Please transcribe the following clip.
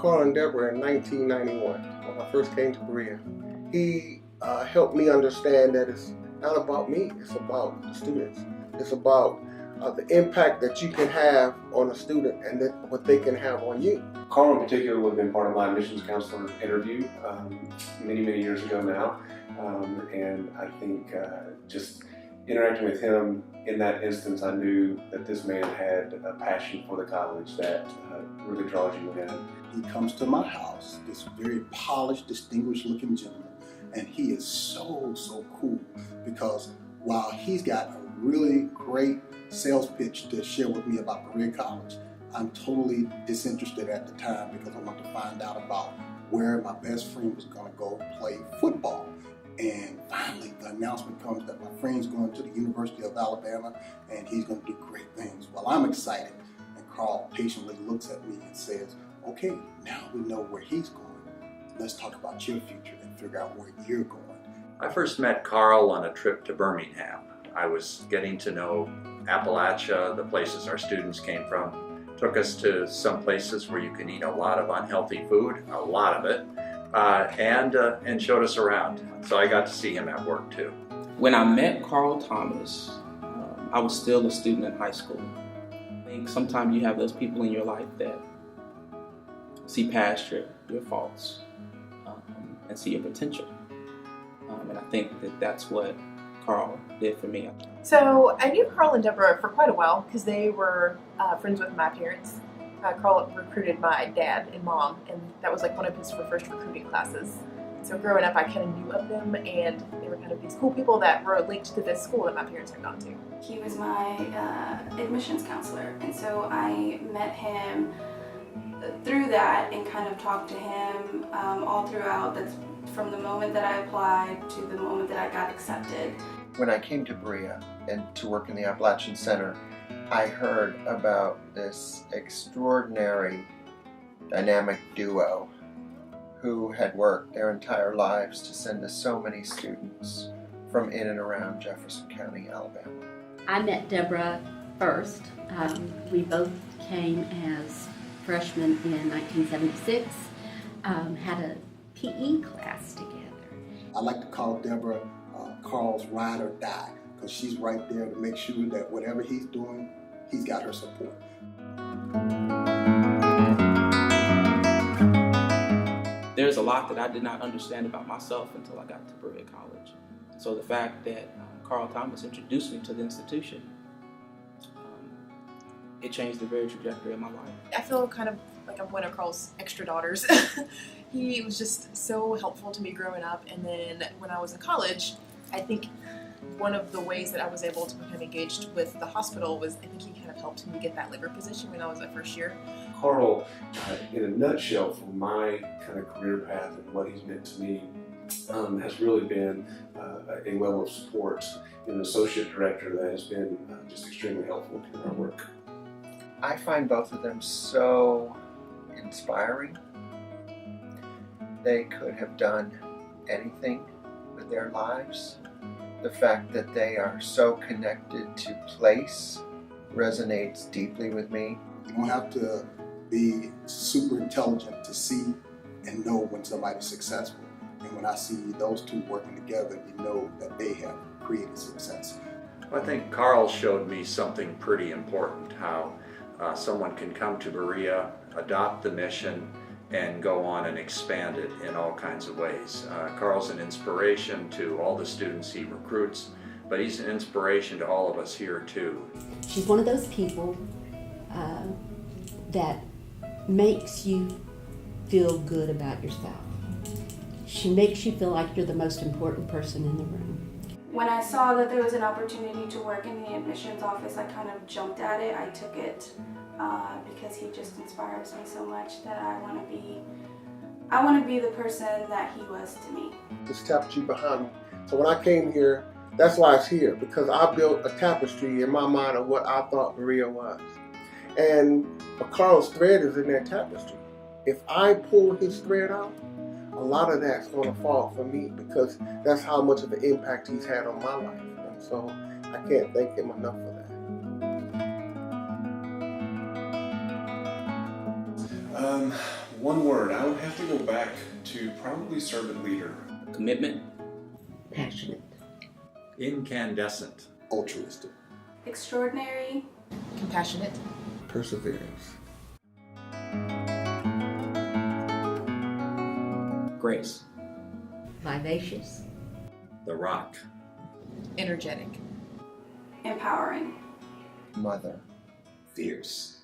Carl and Deborah in 1991 when I first came to Berea. He helped me understand that it's not about me, it's about the students. It's about the impact that you can have on a student and then what they can have on you. Carl in particular would have been part of my admissions counselor interview many years ago now. And I think just interacting with him in that instance, I knew that this man had a passion for the college that really draws you in. He comes to my house, this very polished, distinguished looking gentleman, and he is so cool because while he's got a really great sales pitch to share with me about Berea College, I'm totally disinterested at the time because I wanted to find out about where my best friend was going to go play football. And finally, the announcement comes that my friend's going to the University of Alabama and he's going to do great things. Well, I'm excited. And Carl patiently looks at me and says, okay, now we know where he's going. Let's talk about your future and figure out where you're going. I first met Carl on a trip to Birmingham. I was getting to know Appalachia, the places our students came from. Took us to some places where you can eat a lot of unhealthy food, a lot of it, and showed us around. So I got to see him at work too. When I met Carl Thomas, I was still a student in high school. I think sometimes you have those people in your life that see past your faults and see your potential. And I think that's what Carl did for me. So I knew Carl and Deborah for quite a while because they were friends with my parents. Carl recruited my dad and mom, and that was like one of his first recruiting classes. So growing up, I kind of knew of them, and they were kind of these cool people that were linked to this school that my parents had gone to. He was my admissions counselor, and so I met him through that and kind of talked to him all throughout. That's from the moment that I applied to the moment that I got accepted. When I came to Berea and to work in the Appalachian Center, I heard about this extraordinary dynamic duo who had worked their entire lives to send us so many students from in and around Jefferson County, Alabama. I met Deborah first. We both came as freshmen in 1976, had a PE class together. I like to call Deborah Carl's ride or die because she's right there to make sure that whatever he's doing, he's got her support. There's a lot that I did not understand about myself until I got to Berea College. So the fact that Carl Thomas introduced me to the institution, it changed the very trajectory of my life. I feel kind of like I'm one of Carl's extra daughters. He was just so helpful to me growing up, and then when I was in college, I think one of the ways that I was able to become engaged with the hospital was I think he kind of helped me get that liver position when I was at first year. Carl, in a nutshell, for my kind of career path and what he's meant to me, has really been a level of support in an associate director that has been just extremely helpful in our work. I find both of them so inspiring. They could have done anything with their lives. The fact that they are so connected to place resonates deeply with me. You don't have to be super intelligent to see and know when somebody's successful. And when I see those two working together, you know that they have created success. I think Carl showed me something pretty important, how someone can come to Berea, adopt the mission, and go on and expand it in all kinds of ways. Carl's an inspiration to all the students he recruits, but he's an inspiration to all of us here too. She's one of those people that makes you feel good about yourself. She makes you feel like you're the most important person in the room. When I saw that there was an opportunity to work in the admissions office, I kind of jumped at it. I took it because he just inspires me so much that I want to be the person that he was to me. This tapestry behind me. So when I came here, that's why it's here, because I built a tapestry in my mind of what I thought Berea was. And Carl's thread is in that tapestry. If I pull his thread out, a lot of that's going to fall for me because that's how much of an impact he's had on my life. And so I can't thank him enough for that. One word, I would have to go back to probably servant leader. Commitment. Passionate. Incandescent. Altruistic. Extraordinary. Compassionate. Perseverance. Grace. Vivacious. The Rock. Energetic. Empowering. Mother. Fierce.